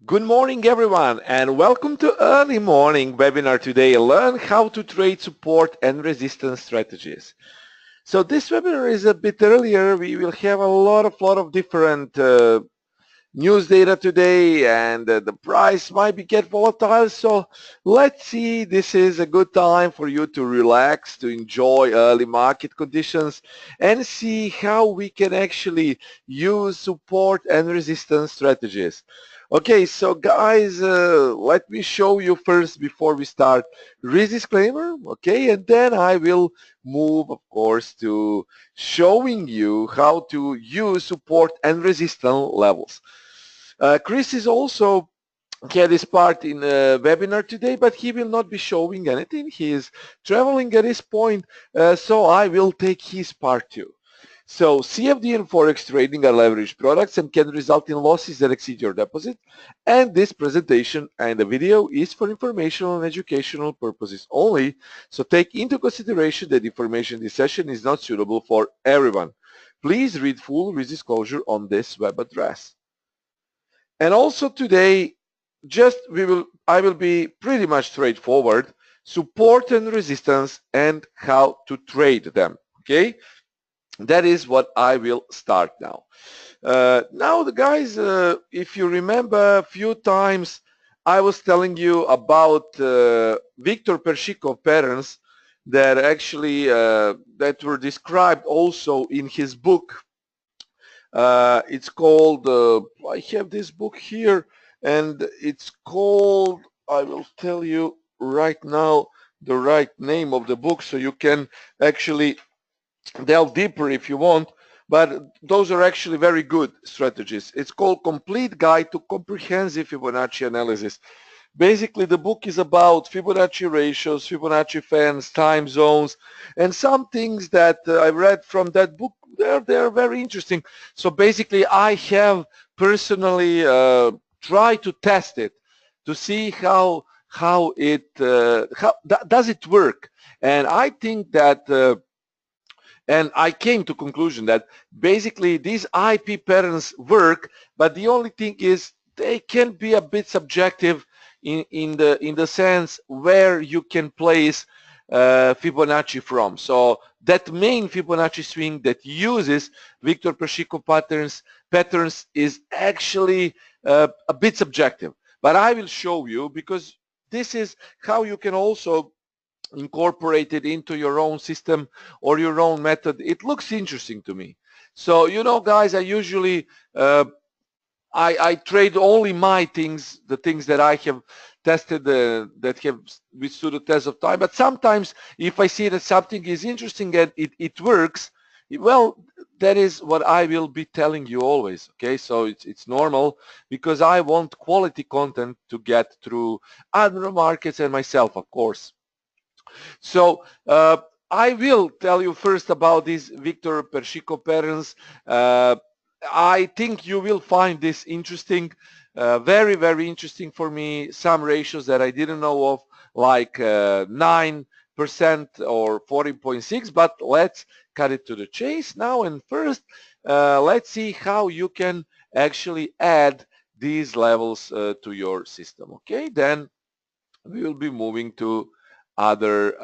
Good morning, everyone, and welcome to early morning webinar today. Learn how to trade support and resistance strategies. So this webinar is a bit earlier. We will have a lot of different news data today, and the price might get volatile. So let's see. This is a good time for you to relax, to enjoy early market conditions, and see how we can actually use support and resistance strategies. Okay, so guys, let me show you first before we start risk disclaimer, okay, and then I will move, of course, to showing you how to use support and resistance levels. Chris is also had his part in a webinar today, but he will not be showing anything. He is traveling at this point, so I will take his part too. So CFD and Forex trading are leveraged products and can result in losses that exceed your deposit. And this presentation and the video is for informational and educational purposes only. So take into consideration that information in this session is not suitable for everyone. Please read full risk disclosure on this web address. And also today, I will be pretty much straightforward, support and resistance and how to trade them. Okay, that is what I will start now. Now, the guys, if you remember a few times, I was telling you about Viktor Pershikov patterns that actually that were described also in his book. It's called, I have this book here, and it's called, I will tell you right now the right name of the book so you can actually delve deeper if you want, but those are actually very good strategies. It's called Complete Guide to Comprehensive Fibonacci Analysis. Basically, the book is about Fibonacci ratios, Fibonacci fans, time zones, and some things that I read from that book. They're very interesting. So basically, I have personally tried to test it to see how does it work, and I think that. And I came to conclusion that basically these IP patterns work, but the only thing is they can be a bit subjective in the sense where you can place Fibonacci from. So that main Fibonacci swing that uses Viktor Pacheco patterns is actually a bit subjective. But I will show you because this is how you can also incorporate it into your own system or your own method. It looks interesting to me. So, you know, guys, I usually I trade only my things, the things that I have tested that have withstood the test of time. But sometimes if I see that something is interesting and it works, well, that is what I will be telling you always. Okay, so it's normal because I want quality content to get through other markets and myself, of course. So I will tell you first about these Viktor Pershikov patterns. I think you will find this interesting, very interesting for me. Some ratios that I didn't know of, like 9% or 14.6, but let's cut it to the chase now. And first, let's see how you can actually add these levels to your system. Okay, then we will be moving to other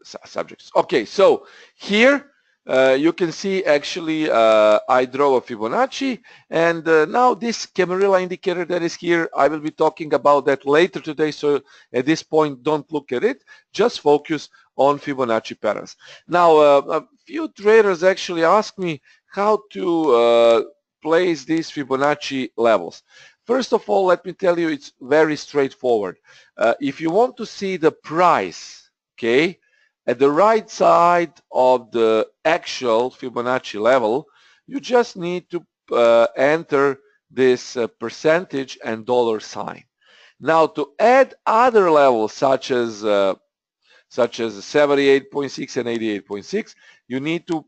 subjects. Okay, so here you can see actually I draw a Fibonacci, and now this Camarilla indicator that is here, I will be talking about that later today, so at this point don't look at it, just focus on Fibonacci patterns. Now a few traders actually ask me how to place these Fibonacci levels. First of all, let me tell you, it's very straightforward. If you want to see the price, okay, at the right side of the actual Fibonacci level, you just need to enter this percentage and dollar sign. Now, to add other levels such as 78.6 and 88.6, you need to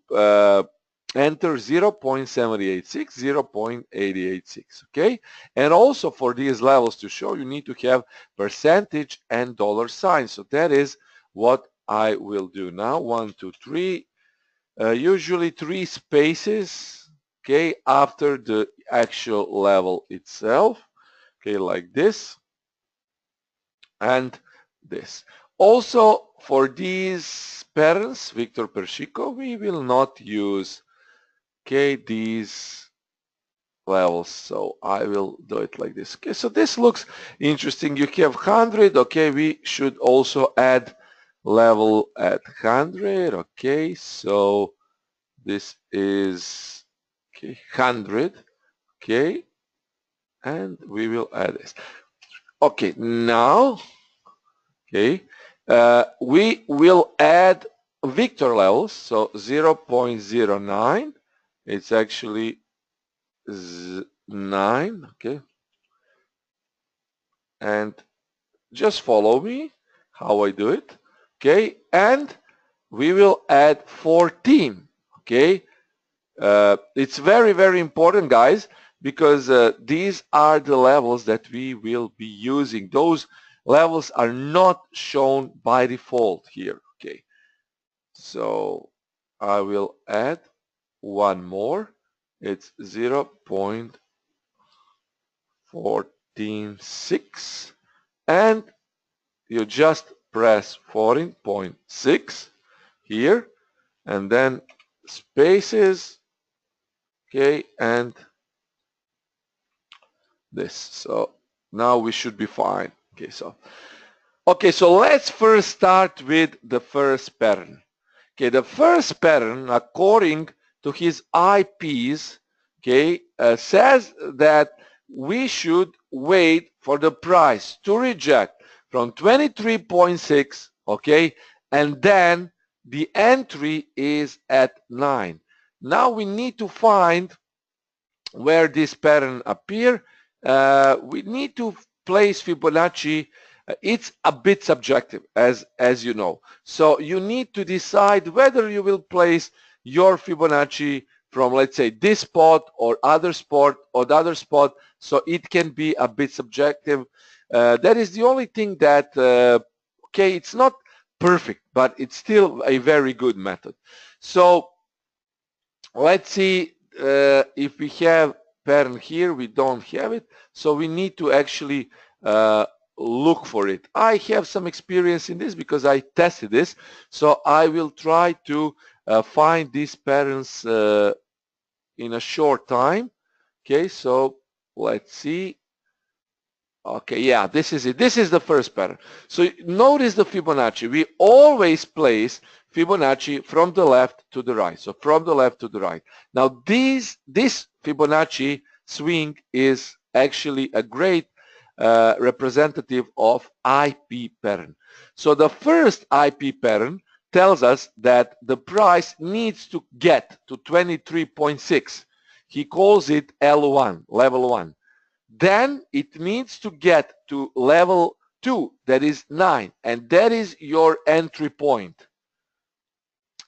enter 0.786, 0.886, okay? And also for these levels to show, you need to have percentage and dollar sign. So that is what I will do now. 1, 2, 3, usually 3 spaces, okay, after the actual level itself, okay, like this and this. Also, for these patterns, Viktor Pershikov, we will not use, okay, these levels. So I will do it like this. Okay, so this looks interesting. You have 100. Okay, we should also add level at 100. Okay, so this is, okay, 100. Okay, and we will add this. Okay, now, okay, we will add Viktor levels. So 0.09. It's actually 9. Okay, and just follow me how I do it. Okay, and we will add 14. Okay, it's very, very important, guys, because these are the levels that we will be using. Those levels are not shown by default here. Okay, so I will add one more. It's 0.146, and you just press 14.6 here, and then spaces, okay, and this. So now we should be fine. Okay, so let's first start with the first pattern. Okay, the first pattern, according to his IPs, okay, says that we should wait for the price to reject from 23.6, okay, and then the entry is at 9. Now we need to find where this pattern appear. We need to place Fibonacci. It's a bit subjective, as you know. So you need to decide whether you will place your Fibonacci from, let's say, this spot or other spot or the other spot. So it can be a bit subjective. That is the only thing that, okay, it's not perfect, but it's still a very good method. So let's see if we have pattern here. We don't have it, so we need to actually look for it. I have some experience in this because I tested this, so I will try to find these patterns in a short time. Okay, so let's see. Okay, yeah, this is it. This is the first pattern. So notice the Fibonacci. We always place Fibonacci from the left to the right. So from the left to the right. Now this Fibonacci swing is actually a great representative of IP pattern. So the first IP pattern tells us that the price needs to get to 23.6. He calls it L1, level 1. Then it needs to get to level 2, that is 9, and that is your entry point.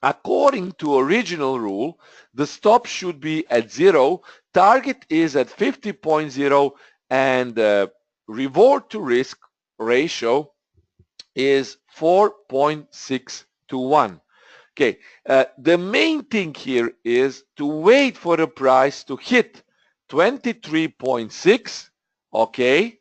According to original rule, the stop should be at 0, target is at 50.0, and reward to risk ratio is 4.6 to 1. Okay, the main thing here is to wait for the price to hit 23.6, okay,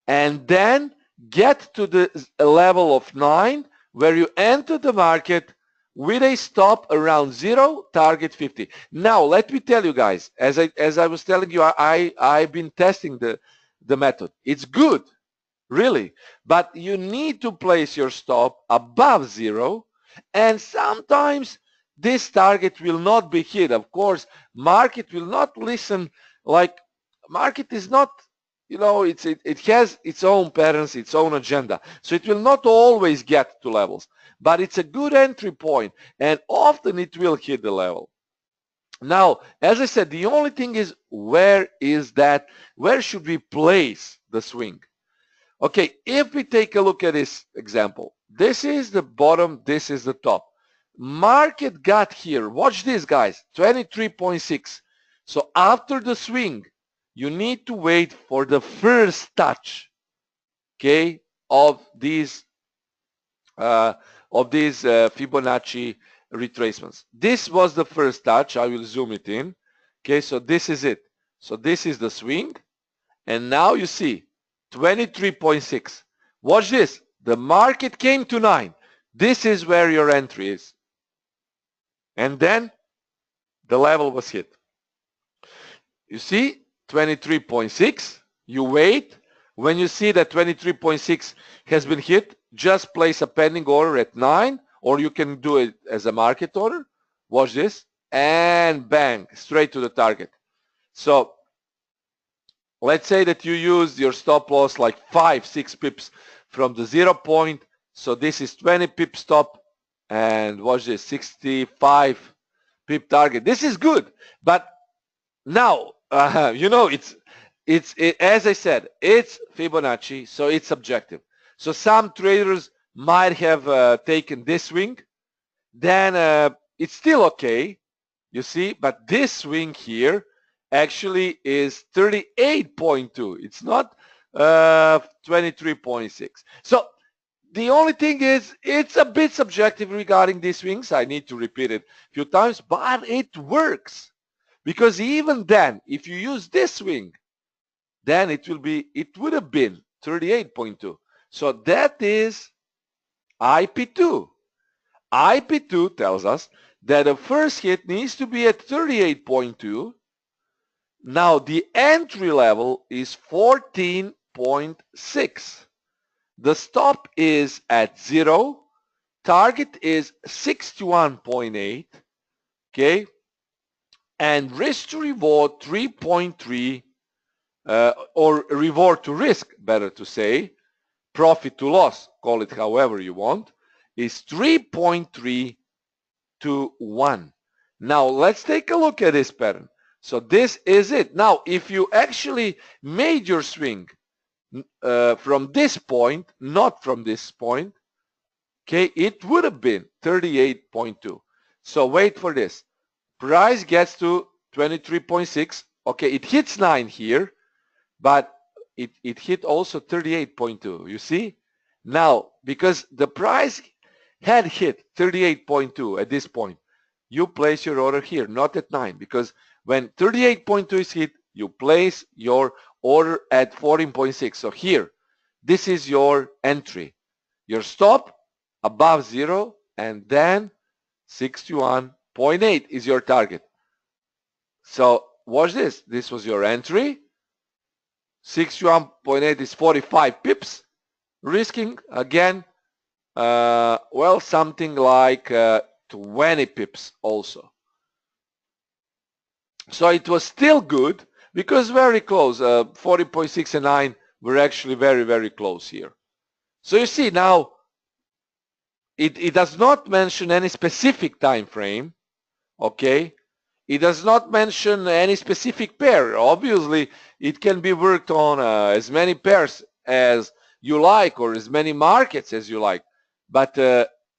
and then get to the level of 9 where you enter the market with a stop around 0, target 50. Now let me tell you guys, as I was telling you, I've been testing the method. It's good, really, but you need to place your stop above 0, and sometimes this target will not be hit. Of course, market will not listen. Like, market is not, you know, it has its own patterns, its own agenda. So it will not always get to levels, but it's a good entry point, and often it will hit the level. Now, as I said, the only thing is, where should we place the swing? Okay, if we take a look at this example, this is the bottom, this is the top. Market got here, watch this guys, 23.6. So after the swing, you need to wait for the first touch, okay, of these Fibonacci retracements. This was the first touch. I will zoom it in. Okay, so this is it. So this is the swing. And now you see 23.6. Watch this. The market came to 9. This is where your entry is. And then the level was hit. You see 23.6. You wait. When you see that 23.6 has been hit, just place a pending order at 9, or you can do it as a market order. Watch this. And bang, straight to the target. So let's say that you use your stop loss like 5-6 pips from the 0 point. So this is 20 pip stop, and watch this, 65 pip target. This is good, but now you know it's as I said, it's Fibonacci, so it's subjective. So some traders might have taken this swing, then it's still okay, you see, but this swing here actually is 38.2. It's not 23.6. So the only thing is it's a bit subjective regarding these swings. I need to repeat it a few times, but it works. Because even then, if you use this swing, then it would have been 38.2. So that is IP2. IP2 tells us that the first hit needs to be at 38.2. Now the entry level is 14.6. The stop is at 0. Target is 61.8. Okay. And risk to reward 3.3, or reward to risk, better to say, profit to loss, call it however you want, is 3.3 to 1. Now let's take a look at this pattern. So this is it. Now if you actually made your swing from this point, not from this point, okay, it would have been 38.2. So wait for this. Price gets to 23.6. Okay, it hits 9 here, but it hit also 38.2. You see? Now, because the price had hit 38.2 at this point, you place your order here, not at 9, because when 38.2 is hit, you place your order at 14.6. So here, this is your entry. Your stop above 0, and then 61.8 is your target. So watch this. This was your entry. 61.8 is 45 pips. Risking, again, well, something like 20 pips also. So it was still good because very close. 40.6 and 9 were actually very, very close here. So you see now, it does not mention any specific time frame, okay? It does not mention any specific pair. Obviously, it can be worked on as many pairs as you like, or as many markets as you like. But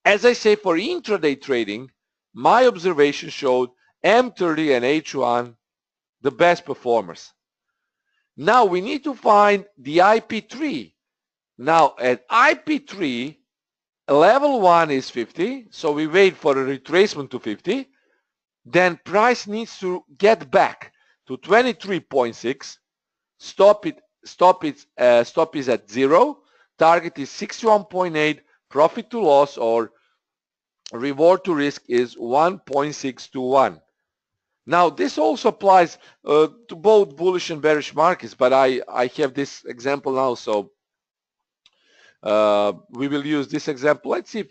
as I say, for intraday trading, my observation showed M30 and H1 the best performers. Now we need to find the IP3. Now at IP3, level 1 is 50, so we wait for a retracement to 50. Then price needs to get back to 23.6. Stop is at 0. Target is 61.8. Profit to loss or reward to risk is 1.621. Now this also applies to both bullish and bearish markets, but I have this example now, so we will use this example. Let's see if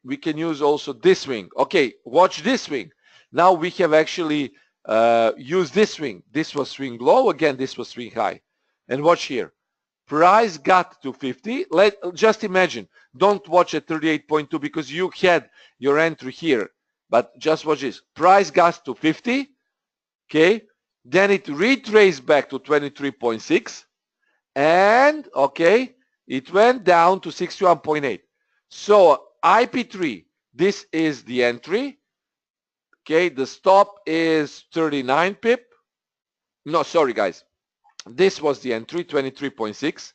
we can use also this swing. Okay, watch this swing. Now we have actually used this swing. This was swing low, again this was swing high. And watch here. Price got to 50. Just imagine, don't watch at 38.2 because you had your entry here. But just watch this. Price got to 50. Okay. Then it retraced back to 23.6. And, okay, it went down to 61.8. So IP3, this is the entry. Okay, the stop is 39 pip. No, sorry guys. This was the entry, 23.6.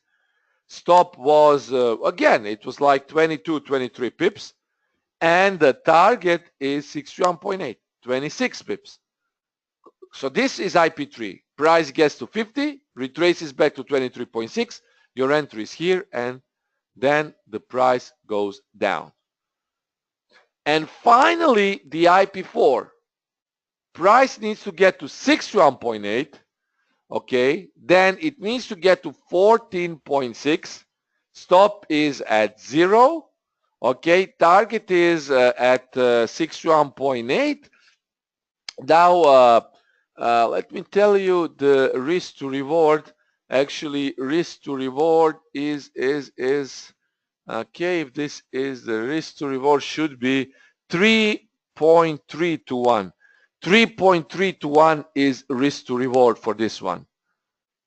Stop was, again, it was like 22, 23 pips. And the target is 61.8, 26 pips. So this is IP3. Price gets to 50, retraces back to 23.6. Your entry is here, and then the price goes down. And finally, the IP4. Price needs to get to 61.8. Okay, then it needs to get to 14.6. Stop is at 0. Okay, target is at 61.8. Now, let me tell you the risk to reward. Actually, risk to reward is okay, if this is the risk to reward, should be 3.3 to 1. 3.3 to 1 is risk to reward for this one.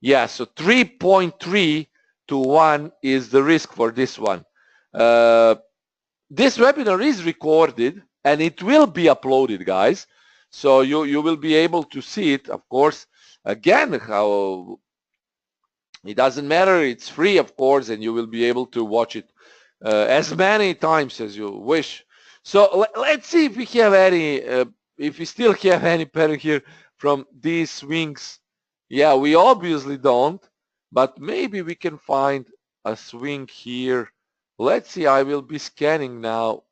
Yeah, so 3.3 to 1 is the risk for this one. This webinar is recorded and it will be uploaded, guys. So you will be able to see it, of course. Again, how it doesn't matter, it's free, of course, and you will be able to watch it as many times as you wish. So let's see if we have any, if we still have any pattern here from these swings. Yeah, we obviously don't, but maybe we can find a swing here. Let's see, I will be scanning now.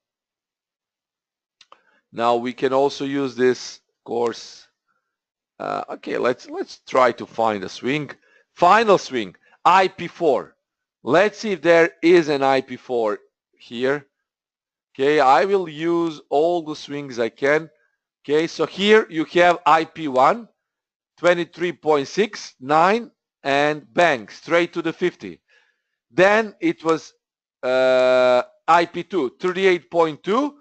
Now we can also use this, of course. Okay, let's try to find a swing. Final swing, IP4. Let's see if there is an IP4 here. Okay, I will use all the swings I can. Okay, so here you have IP1, 23.69, and bang, straight to the 50. Then it was IP2, 38.2,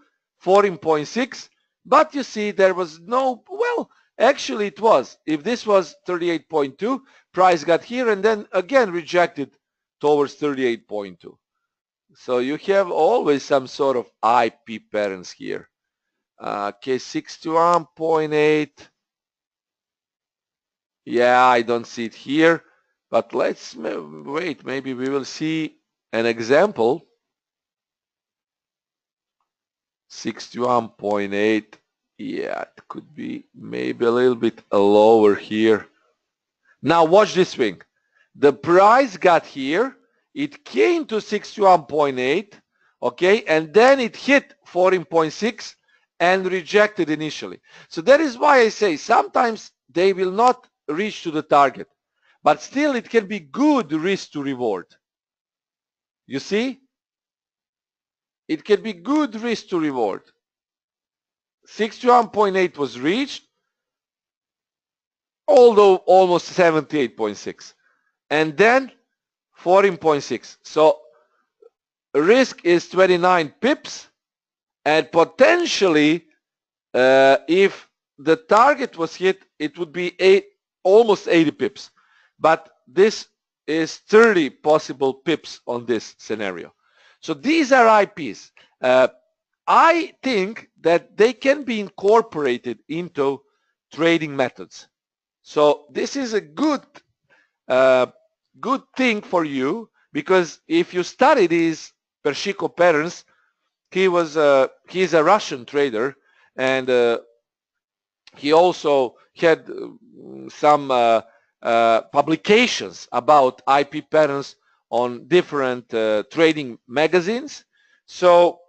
14.6, but you see there was no, well, actually it was. If this was 38.2, price got here and then again rejected towards 38.2. So you have always some sort of IP patterns here. Okay, 61.8. Yeah, I don't see it here, but let's wait. Maybe we will see an example. 61.8. Yeah, it could be maybe a little bit lower here. Now watch this swing. The price got here. It came to 61.8, okay, and then it hit 14.6 and rejected initially. So that is why I say sometimes they will not reach to the target, but still it can be good risk to reward. You see? It can be good risk to reward. 61.8 was reached, although almost 78.6. And then 14.6. So risk is 29 pips, and potentially if the target was hit, it would be almost 80 pips. But this is 30 possible pips on this scenario. So these are IPs. I think that they can be incorporated into trading methods. So this is a good thing for you, because if you study these Pershikov patterns, he's a Russian trader, and he also had some publications about IP patterns on different trading magazines. So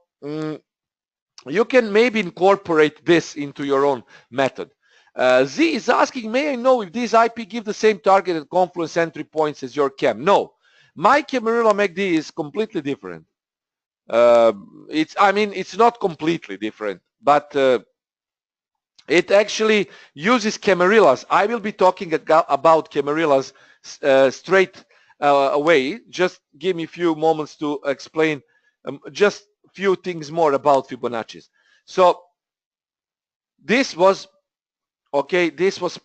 you can maybe incorporate this into your own method. Z is asking, may I know if these IP give the same target and confluence entry points as your chem? No, my Camarilla MACD is completely different. It's not completely different, but it actually uses Camarillas. I will be talking about Camarillas straight away. Just give me a few moments to explain just a few things more about Fibonacci's. So this was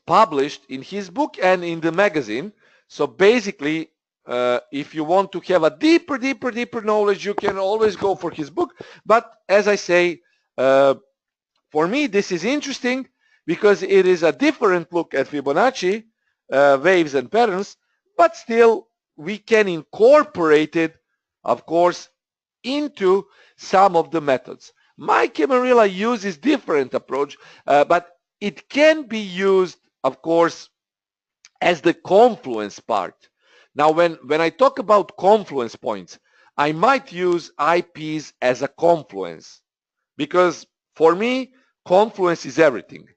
published in his book and in the magazine. So basically, if you want to have a deeper knowledge, you can always go for his book. But as I say, for me, this is interesting because it is a different look at Fibonacci, waves and patterns, but still we can incorporate it, of course, into some of the methods. My Camarilla uses different approach, but it can be used of course, as the confluence part. Now, when I talk about confluence points, I might use IPs as a confluence because for me, confluence is everything.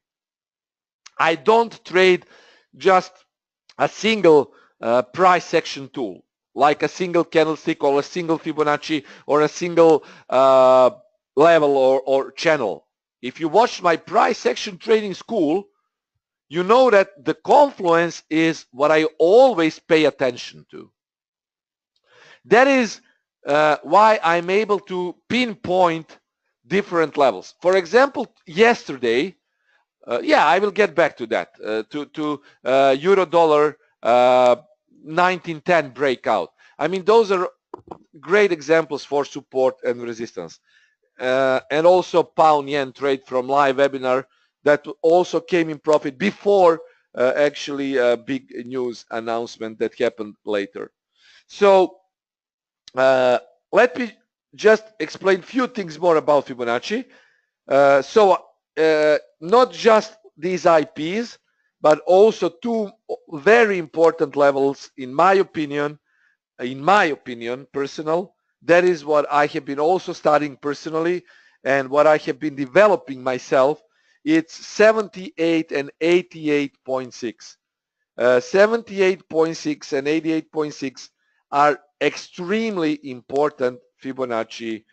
I don't trade just a single price action tool, like a single candlestick or a single Fibonacci or a single level or channel. If you watch my price action trading school, you know that the confluence is what I always pay attention to. That is why I'm able to pinpoint different levels. For example, yesterday, yeah, I will get back to that, to euro dollar 1910 breakout. I mean, those are great examples for support and resistance. And also pound yen trade from live webinar that also came in profit before actually a big news announcement that happened later. So let me just explain a few things more about Fibonacci. Not just these IPs, but also two very important levels, in my opinion, personal. That is what I have been also studying personally and what I have been developing myself. It's 78 and 88.6. 78.6 and 88.6 are extremely important Fibonacci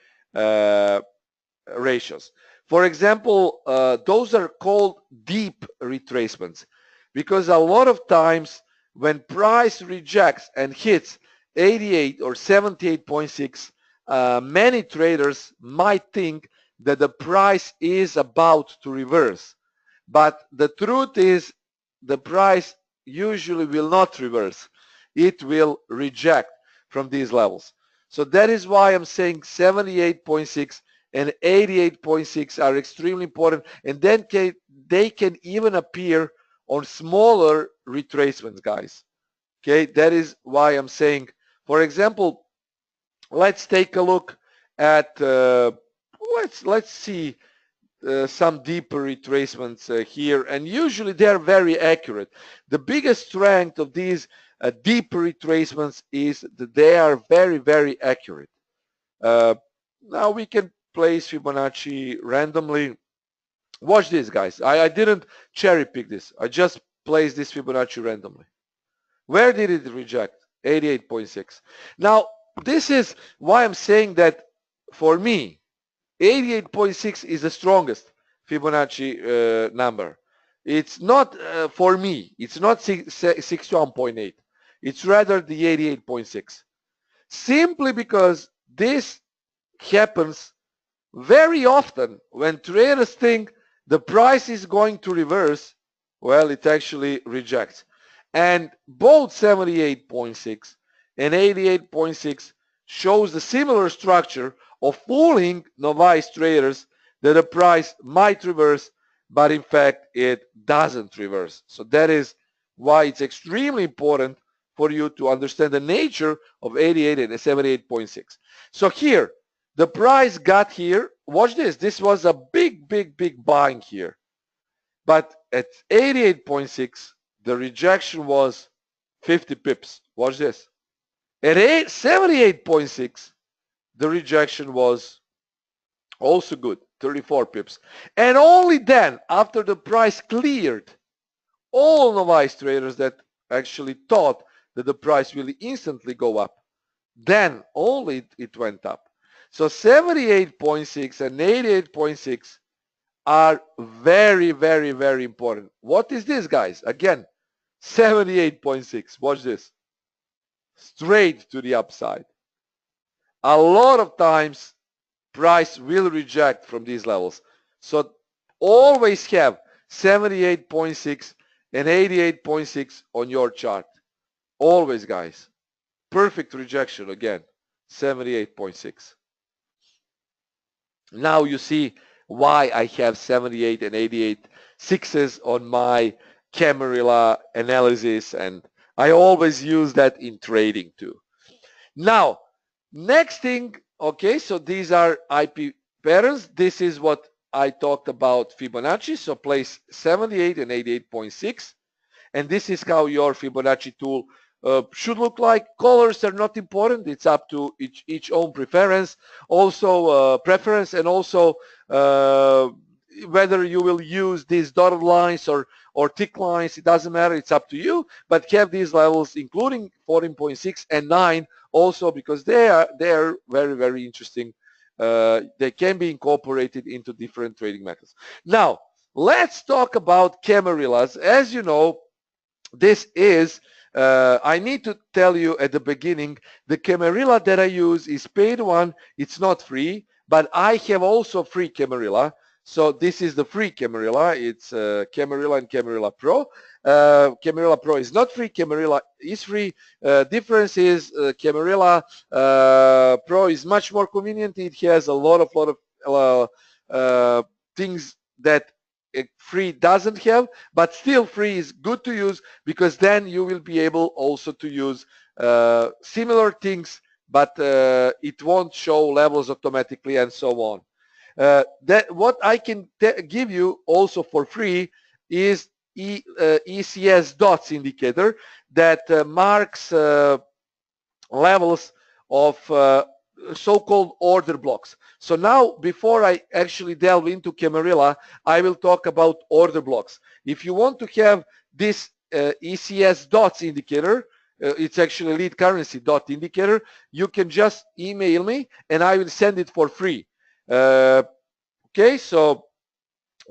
ratios. For example, those are called deep retracements because a lot of times when price rejects and hits 88 or 78.6, many traders might think that the price is about to reverse. But the truth is the price usually will not reverse. It will reject from these levels. So that is why I'm saying 78.6 and 88.6 are extremely important, and then they can even appear on smaller retracements, guys. Okay, that is why I'm saying, for example, let's take a look at let's see some deeper retracements here, and usually they are very accurate. The biggest strength of these deeper retracements is that they are very, very accurate. Now we can place Fibonacci randomly. Watch this, guys. I didn't cherry pick this. I just placed this Fibonacci randomly. Where did it reject? 88.6. Now, this is why I'm saying that for me, 88.6 is the strongest Fibonacci number. It's not for me. It's not 61.8. It's rather the 88.6. Simply because this happens very often when traders think the price is going to reverse. Well, it actually rejects. And both 78.6 and 88.6 shows the similar structure of fooling novice traders that the price might reverse, but in fact it doesn't reverse. So that is why it's extremely important for you to understand the nature of 88 and 78.6. So here, the price got here. Watch this. This was a big, big, big buying here. But at 88.6, the rejection was 50 pips. Watch this. At 78.6, the rejection was also good, 34 pips. And only then, after the price cleared, all novice traders that actually thought that the price will instantly go up, then only it went up. So 78.6 and 88.6 are very, very, very important. What is this, guys? Again, 78.6. Watch this. Straight to the upside. A lot of times, price will reject from these levels. So always have 78.6 and 88.6 on your chart. Always, guys. Perfect rejection again. 78.6. Now you see why I have 78 and 88 sixes on my Camarilla analysis, and I always use that in trading too. Now, next thing, okay, so these are IP patterns. This is what I talked about Fibonacci. So place 78 and 88.6. and this is how your Fibonacci tool should look like. Colors are not important. It's up to each own preference, preference, and also whether you will use these dotted lines or thick lines. It doesn't matter. It's up to you. But have these levels, including 14.6 and 9, also because they are very, very interesting. They can be incorporated into different trading methods. Now, let's talk about Camarillas. As you know, this is, I need to tell you at the beginning, the Camarilla that I use is paid one. It's not free, but I have also free Camarilla. So this is the free Camarilla. It's Camarilla and Camarilla Pro. Camarilla Pro is not free. Camarilla is free. Difference is Camarilla Pro is much more convenient. It has a lot of things that free doesn't have, but still free is good to use because then you will be able also to use similar things, but it won't show levels automatically and so on. What I can give you also for free is ECS dots indicator that marks levels of so-called order blocks. So now, before I actually delve into Camarilla, I will talk about order blocks. If you want to have this ECS dots indicator, it's actually lead currency dot indicator, you can just email me and I will send it for free. Okay, so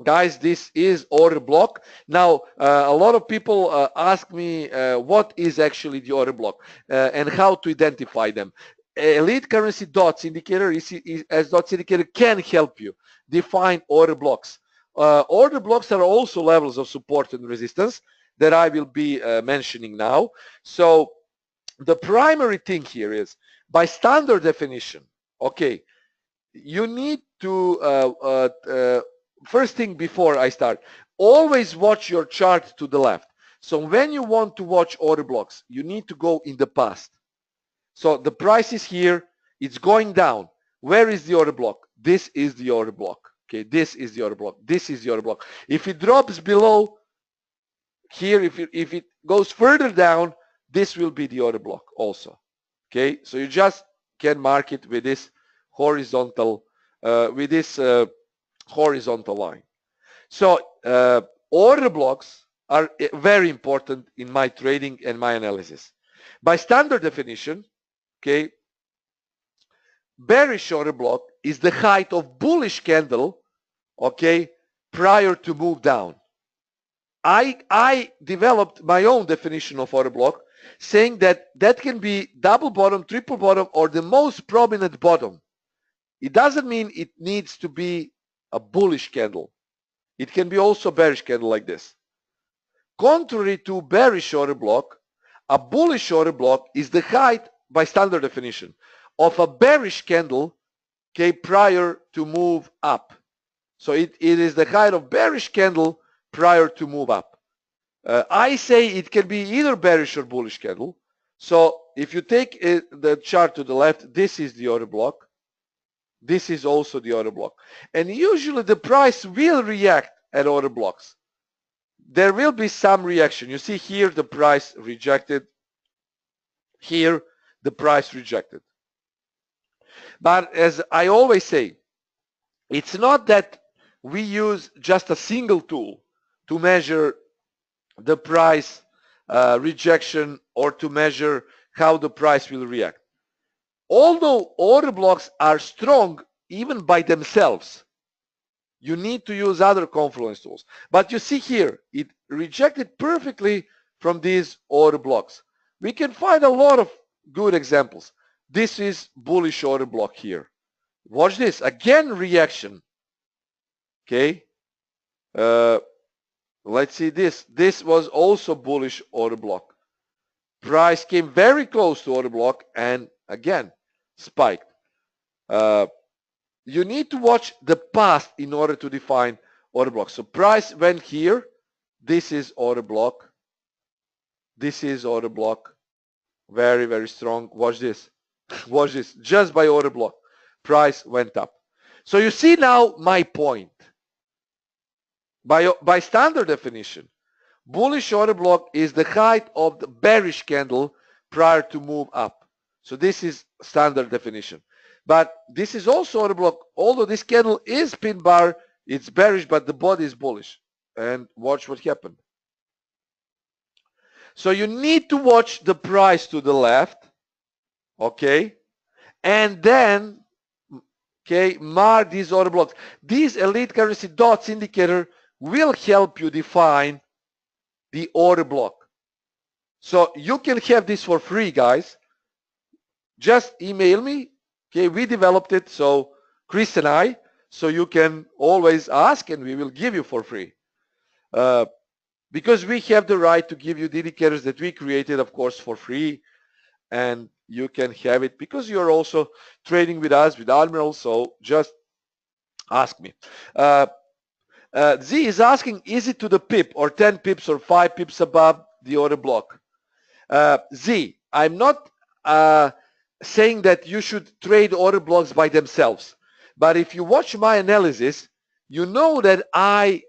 guys, this is order block. Now, a lot of people ask me what is actually the order block and how to identify them. Lead currency dots indicator, ECS dots indicator can help you define order blocks. Order blocks are also levels of support and resistance that I will be mentioning now. So the primary thing here is, by standard definition, okay, you need to, first thing before I start, always watch your chart to the left. So when you want to watch order blocks, you need to go in the past. So the price is here, it's going down. Where is the order block? This is the order block. Okay, this is the order block. This is the order block. If it drops below here, if it goes further down, this will be the order block also. Okay, so you just can mark it with this horizontal horizontal line. So order blocks are very important in my trading and my analysis. By standard definition, okay, bearish order block is the height of bullish candle, okay, prior to move down. I developed my own definition of order block, saying that can be double bottom, triple bottom, or the most prominent bottom. It doesn't mean it needs to be a bullish candle. It can be also a bearish candle like this. Contrary to bearish order block, a bullish order block is the height, by standard definition, of a bearish candle, okay, prior to move up. So it is the height of bearish candle prior to move up. I say it can be either bearish or bullish candle. So if you take the chart to the left, this is the order block. This is also the order block. And usually the price will react at order blocks. There will be some reaction. You see here the price rejected. Here the price rejected. But as I always say, it's not that we use just a single tool to measure the price rejection or to measure how the price will react. Although order blocks are strong even by themselves, you need to use other confluence tools. But you see here, it rejected perfectly from these order blocks. We can find a lot of good examples. This is bullish order block here. Watch this. Again, reaction. Okay. Let's see this. This was also bullish order block. Price came very close to order block and again spiked. You need to watch the past in order to define order block. So price went here. This is order block. This is order block. Very, very strong. Watch this. Watch this. Just by order block, price went up. So you see now my point. By standard definition, Bullish order block is the height of the bearish candle prior to move up. So this is standard definition. But this is also order block. Although this candle is pin bar, it's bearish, but the body is bullish. And watch what happened. So you need to watch the price to the left, okay? And then, okay, mark these order blocks. These elite currency dots indicator will help you define the order block. So you can have this for free, guys. Just email me. Okay, we developed it, so Chris and I, so you can always ask and we will give you for free. Because we have the right to give you the indicators that we created, of course, for free. And you can have it because you're also trading with us, with Admiral, so just ask me. Z is asking, is it to the pip or 10 pips or 5 pips above the order block? Z, I'm not saying that you should trade order blocks by themselves. But if you watch my analysis, you know that I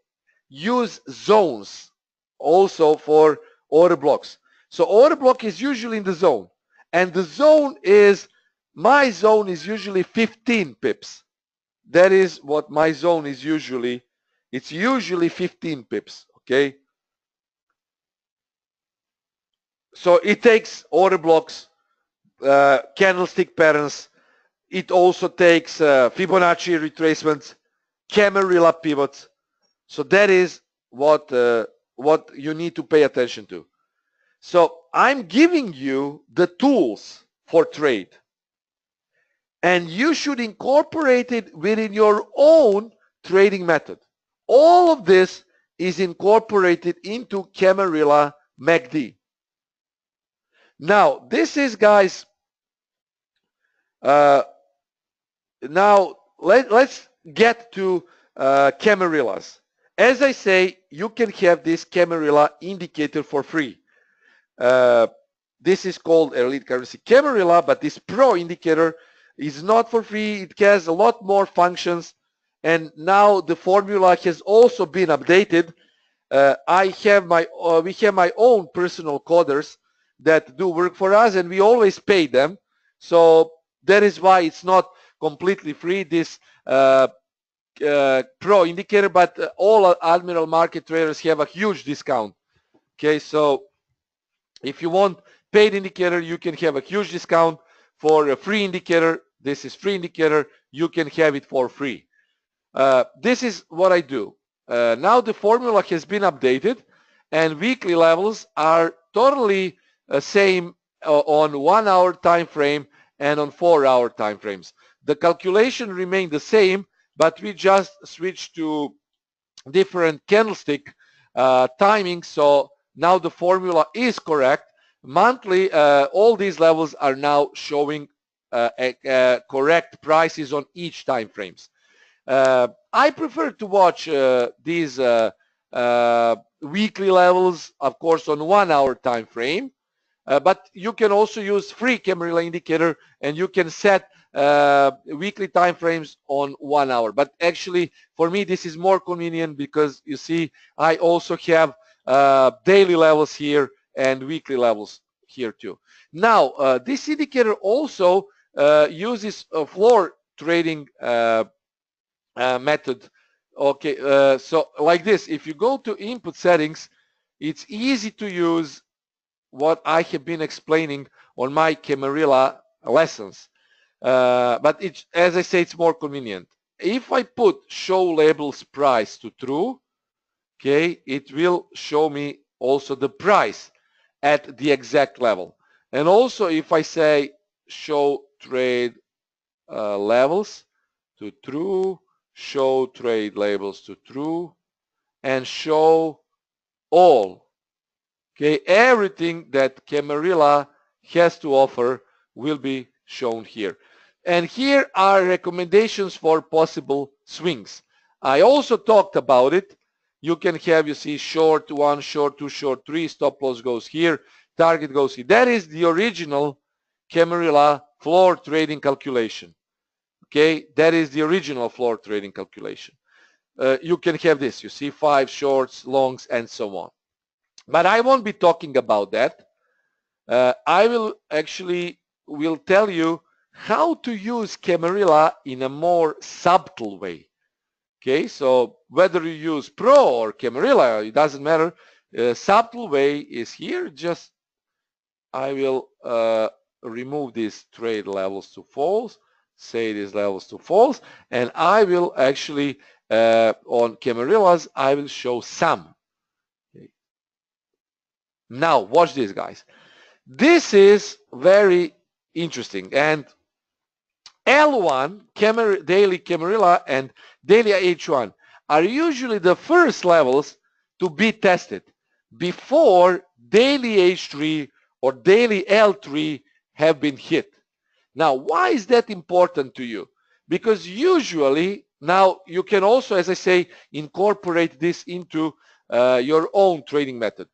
use zones also for order blocks. So order block is usually in the zone. And the zone is, my zone is usually 15 pips. That is what my zone is usually. It's usually 15 pips, okay? So it takes order blocks, candlestick patterns. It also takes Fibonacci retracements, Camarilla pivots. So that is what you need to pay attention to. So I'm giving you the tools for trade. And you should incorporate it within your own trading method. All of this is incorporated into Camarilla MACD. Now, this is, guys, now let's get to Camarillas. As I say, you can have this Camarilla indicator for free. This is called Elite Currency Camarilla, but this Pro indicator is not for free. It has a lot more functions, and now the formula has also been updated. We have my own personal coders that do work for us, and we always pay them. So that is why it's not completely free, this Pro indicator, but all Admiral market traders have a huge discount. Okay, so if you want paid indicator, you can have a huge discount. For a free indicator, this is free indicator, you can have it for free. This is what I do. Now the formula has been updated, and weekly levels are totally same on 1 hour time frame and on 4 hour time frames. The calculation remained the same, but we just switched to different candlestick timing. So now the formula is correct. Monthly, all these levels are now showing correct prices on each time frames. I prefer to watch these weekly levels, of course, on 1 hour time frame. But you can also use free Camarilla indicator, and you can set weekly time frames on 1 hour. But actually, for me, this is more convenient because you see, I also have daily levels here and weekly levels here too. Now, this indicator also uses a floor trading method. Okay, so like this, if you go to input settings, it's easy to use what I have been explaining on my Camarilla lessons. But it's, as I say, it's more convenient. If I put show labels price to true, okay, it will show me also the price at the exact level. And also if I say show trade levels to true, show trade labels to true, and show all, okay, everything that Camarilla has to offer will be shown here. And here are recommendations for possible swings. I also talked about it. You can have, you see, short 1, short 2, short 3, stop loss goes here, target goes here. That is the original Camarilla floor trading calculation. Okay, that is the original floor trading calculation. You can have this, you see, 5 shorts, longs, and so on. But I won't be talking about that. I will tell you how to use Camarilla in a more subtle way. Okay, so whether you use Pro or Camarilla, it doesn't matter. Subtle way is here. Just I will remove these trade levels to false, say these levels to false, and I will actually on Camarillas I will show some. Okay. Now watch this, guys. This is very interesting, and L1, daily Camarilla, and daily H1 are usually the first levels to be tested before daily H3 or daily L3 have been hit. Now, why is that important to you? Because usually, now you can also, as I say, incorporate this into your own trading method.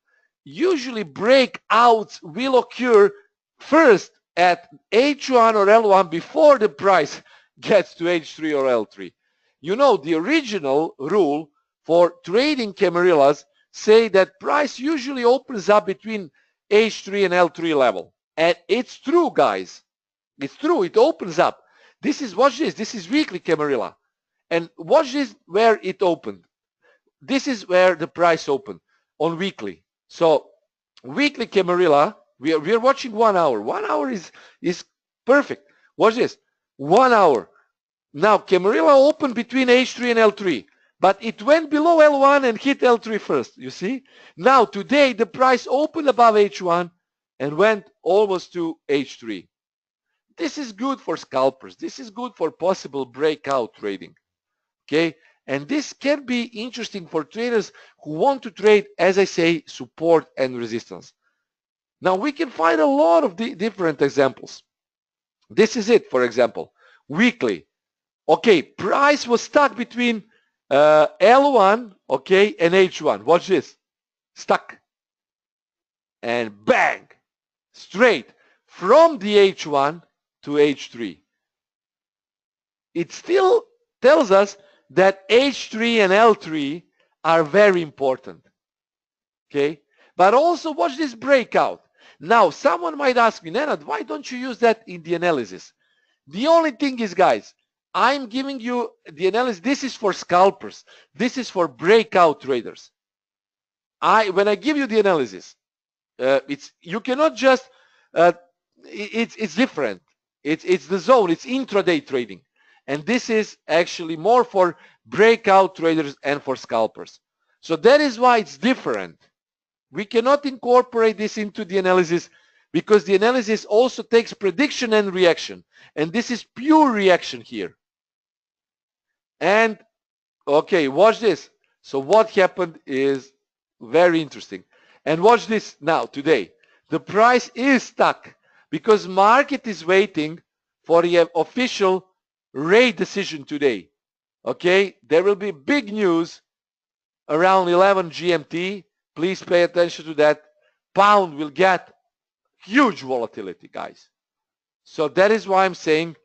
Usually breakouts will occur first at H1 or L1 before the price gets to H3 or L3. You know, the original rule for trading Camarillas say that price usually opens up between H3 and L3 level. And it's true, guys. It's true. It opens up. This is, watch this. This is weekly Camarilla. And watch this where it opened. This is where the price opened on weekly. So weekly Camarilla, we are watching 1 hour. 1 hour is perfect. Watch this. 1 hour. Now Camarilla opened between H3 and L3, but it went below L1 and hit L3 first. You see? Now today the price opened above H1 and went almost to H3. This is good for scalpers. This is good for possible breakout trading. Okay? And this can be interesting for traders who want to trade, as I say, support and resistance. Now we can find a lot of different examples. This is it, for example, weekly. Okay, price was stuck between L1, okay, and H1. Watch this. Stuck. And bang, straight from the H1 to H3. It still tells us that H3 and L3 are very important. Okay? But also watch this breakout. Now, someone might ask me, Nenad, why don't you use that in the analysis? The only thing is, guys, I'm giving you the analysis. This is for scalpers. This is for breakout traders. When I give you the analysis, you cannot just, it's different. It's the zone. It's intraday trading. And this is actually more for breakout traders and for scalpers. So that is why it's different. We cannot incorporate this into the analysis because the analysis also takes prediction and reaction. And this is pure reaction here. And, okay, watch this. So what happened is very interesting. And watch this now, today. The price is stuck because market is waiting for the official rate decision today. Okay, there will be big news around 11 GMT. Please pay attention to that. Pound will get huge volatility, guys. So that is why I'm saying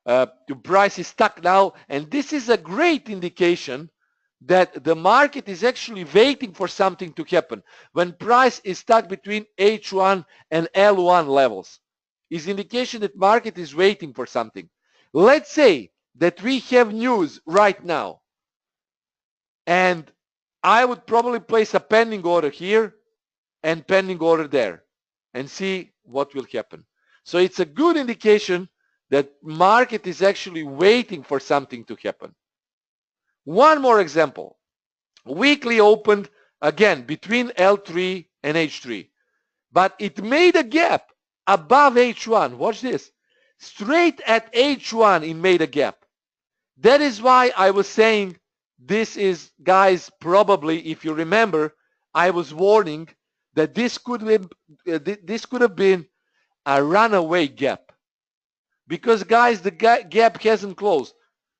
the price is stuck now, and this is a great indication that the market is actually waiting for something to happen. When price is stuck between H1 and L1 levels, is indication that market is waiting for something. Let's say that we have news right now, and I would probably place a pending order here and pending order there and see what will happen. So it's a good indication that market is actually waiting for something to happen. One more example. Weekly opened again between L3 and H3, but it made a gap above H1. Watch this. Straight at H1 it made a gap. That is why I was saying this is, guys, probably, if you remember, I was warning that this could have been a runaway gap. Because, guys, the gap hasn't closed.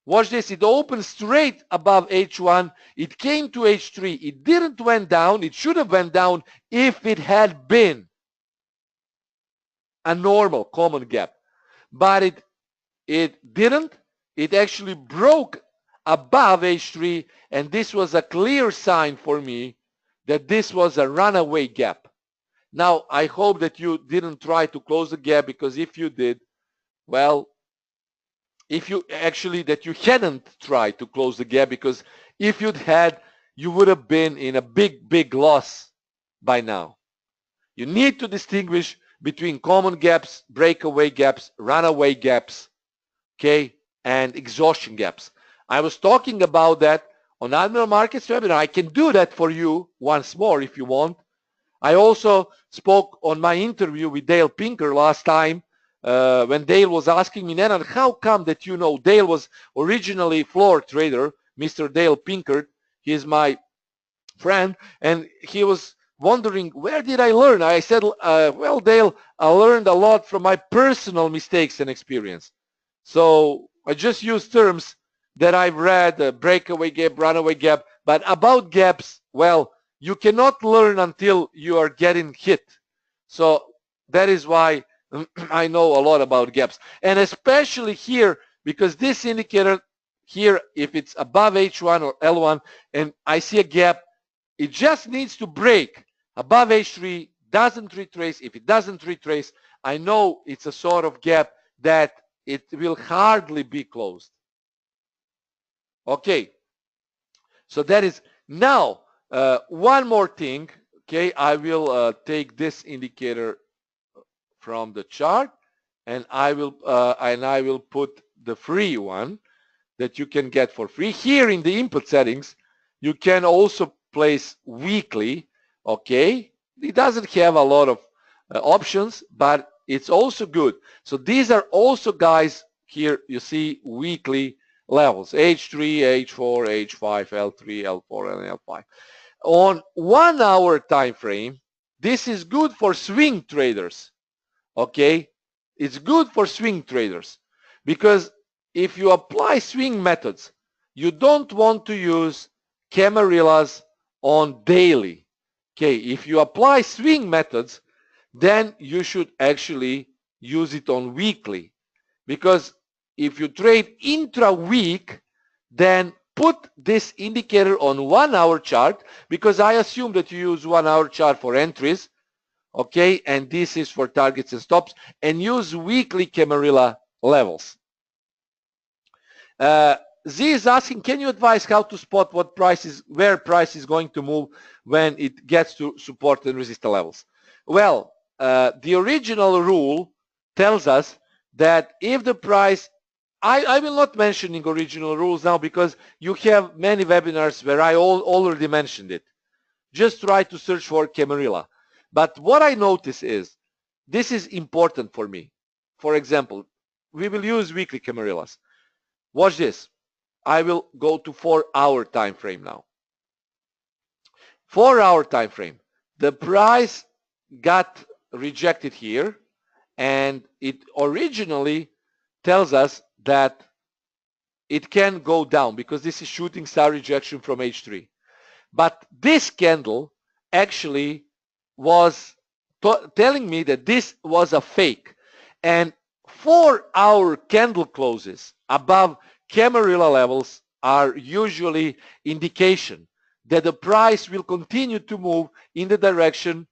Watch this. It opened straight above H1. It came to H3. It didn't went down. It should have went down if it had been a normal common gap. But it didn't. It actually broke above H3, and this was a clear sign for me that this was a runaway gap. Now, I hope that you didn't try to close the gap, because if you did, well, if you actually that you hadn't tried to close the gap, because if you'd had, you would have been in a big loss by now. You need to distinguish between common gaps, breakaway gaps, runaway gaps, okay, and exhaustion gaps. I was talking about that on Admiral Markets webinar. I can do that for you once more if you want. I also spoke on my interview with Dale Pinker last time, when Dale was asking me, Nenad, how come that you know? Dale was originally floor trader, Mr. Dale Pinker. He is my friend, and he was wondering, where did I learn? I said, well, Dale, I learned a lot from my personal mistakes and experience. So I just use terms that I've read, breakaway gap, runaway gap, but about gaps, well, you cannot learn until you are getting hit. So that is why I know a lot about gaps. And especially here, because this indicator here, if it's above H1 or L1, and I see a gap, it just needs to break above H3, doesn't retrace. If it doesn't retrace, I know it's a sort of gap that it will hardly be closed. Okay, so that is now one more thing. Okay, I will take this indicator from the chart, and I will put the free one that you can get for free. Here in the input settings, you can also place weekly. Okay, it doesn't have a lot of options, but it's also good. So these are also, guys, here you see weekly levels: H3, H4, H5, L3, L4, and L5. On 1 hour time frame, this is good for swing traders. Okay, it's good for swing traders, because if you apply swing methods, you don't want to use Camarillas on daily. Okay, if you apply swing methods, then you should actually use it on weekly, because if you trade intra-week, then put this indicator on 1 hour chart, because I assume that you use 1 hour chart for entries, okay, and this is for targets and stops, and use weekly Camarilla levels. Z is asking, can you advise how to spot where price is going to move when it gets to support and resistance levels? Well, the original rule tells us that if the price, I will not mentioning original rules now, because you have many webinars where I already mentioned it. Just try to search for Camarilla. But what I notice is, this is important for me. For example, we will use weekly Camarillas. Watch this. I will go to 4 hour time frame now. 4 hour time frame. The price got rejected here, and it originally tells us that it can go down, because this is shooting star rejection from H3. But this candle actually was telling me that this was a fake. And 4 hour candle closes above Camarilla levels are usually indication that the price will continue to move in the direction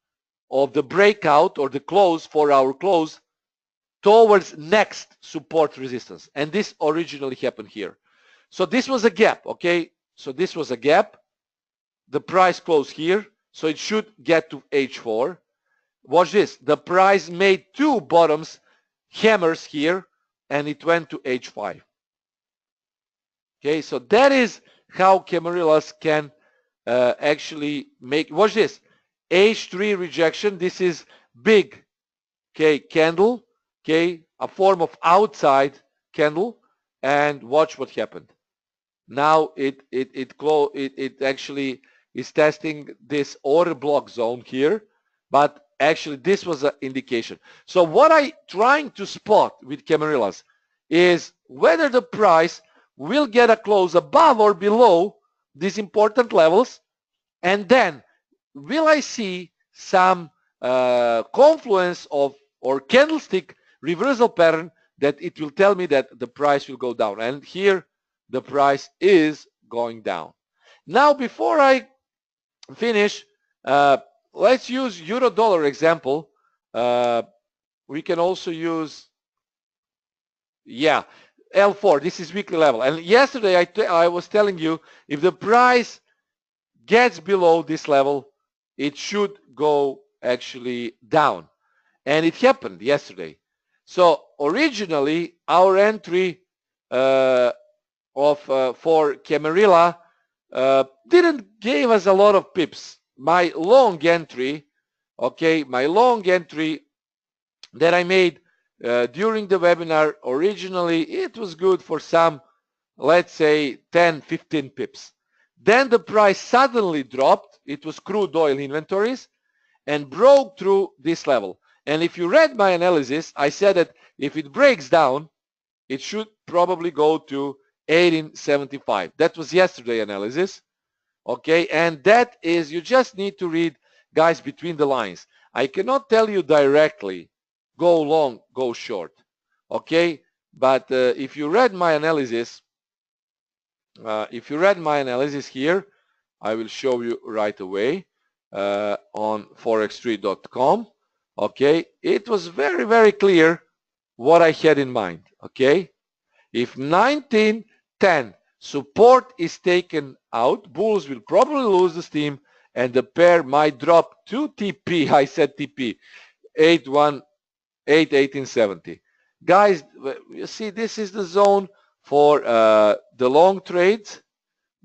of the breakout or the close, 4 hour close, towards next support resistance. And this originally happened here. So this was a gap, okay? So this was a gap. The price closed here, so it should get to H4. Watch this. The price made two bottoms, hammers here, and it went to H5. Okay, so that is how Camarillas can actually make, watch this, H3 rejection. This is big, okay, candle, okay, a form of outside candle, and watch what happened. Now it actually is testing this order block zone here, but actually this was an indication. So what I trying to spot with Camarillas is whether the price will get a close above or below these important levels, and then will I see some confluence of or candlestick reversal pattern that it will tell me that the price will go down. And here the price is going down. Now before I finish, Let's use euro dollar example. We can also use, yeah, L4. This is weekly level. And yesterday I was telling you, if the price gets below this level, it should go actually down. And it happened yesterday. So originally our entry for Camarilla didn't give us a lot of pips. My long entry, okay, my long entry that I made during the webinar, originally it was good for some, let's say 10, 15 pips. Then the price suddenly dropped. It was crude oil inventories and broke through this level. And if you read my analysis, I said that if it breaks down, it should probably go to 1875. That was yesterday analysis. Okay, and that is, you just need to read, guys, between the lines. I cannot tell you directly, go long, go short. Okay, but if you read my analysis, here, I will show you right away on forex3.com. Okay, it was very, very clear what I had in mind. Okay, if 1910 support is taken out, bulls will probably lose the steam and the pair might drop to TP. I said TP 1870. Guys, you see, this is the zone for the long trades.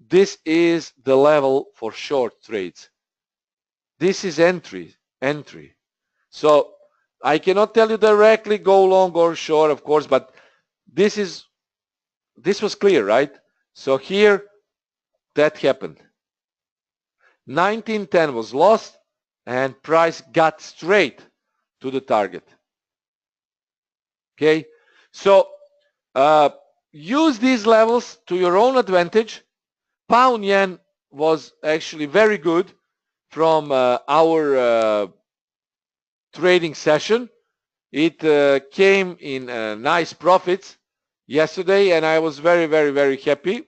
This is the level for short trades. This is entry. So I cannot tell you directly go long or short, of course, but this was clear, right? So here that happened. 1910 was lost and price got straight to the target. Okay, so use these levels to your own advantage. Pound yen was actually very good from our trading session. It came in nice profits yesterday, and I was very, very, very happy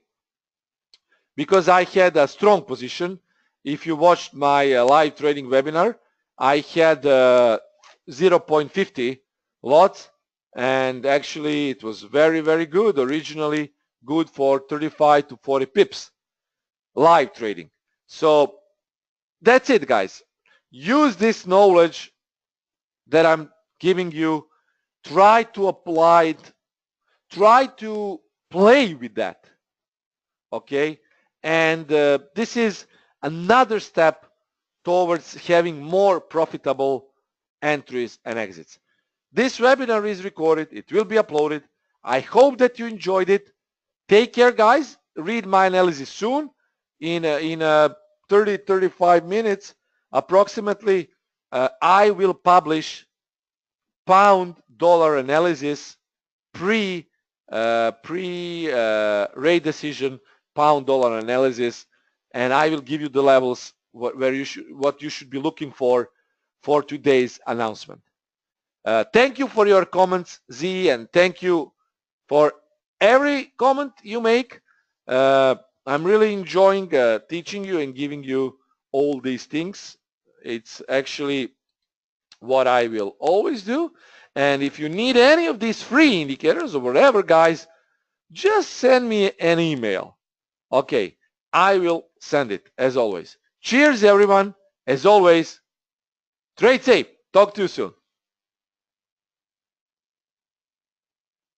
because I had a strong position. If you watched my live trading webinar, I had 0.50 lots, and actually it was very, very good. Originally good for 35 to 40 pips live trading. So that's it, guys. Use this knowledge that I'm giving you. Try to apply it. Try to play with that. Okay? And this is another step towards having more profitable entries and exits. This webinar is recorded. It will be uploaded. I hope that you enjoyed it. Take care, guys. Read my analysis soon. In 30-35 minutes approximately, I will publish pound dollar analysis pre rate decision pound dollar analysis, and I will give you the levels what you should be looking for today's announcement. Thank you for your comments, Z, and thank you for every comment you make. I'm really enjoying teaching you and giving you all these things. It's actually what I will always do. And if you need any of these free indicators or whatever, guys, just send me an email. Okay, I will send it as always. Cheers, everyone. As always, trade safe. Talk to you soon.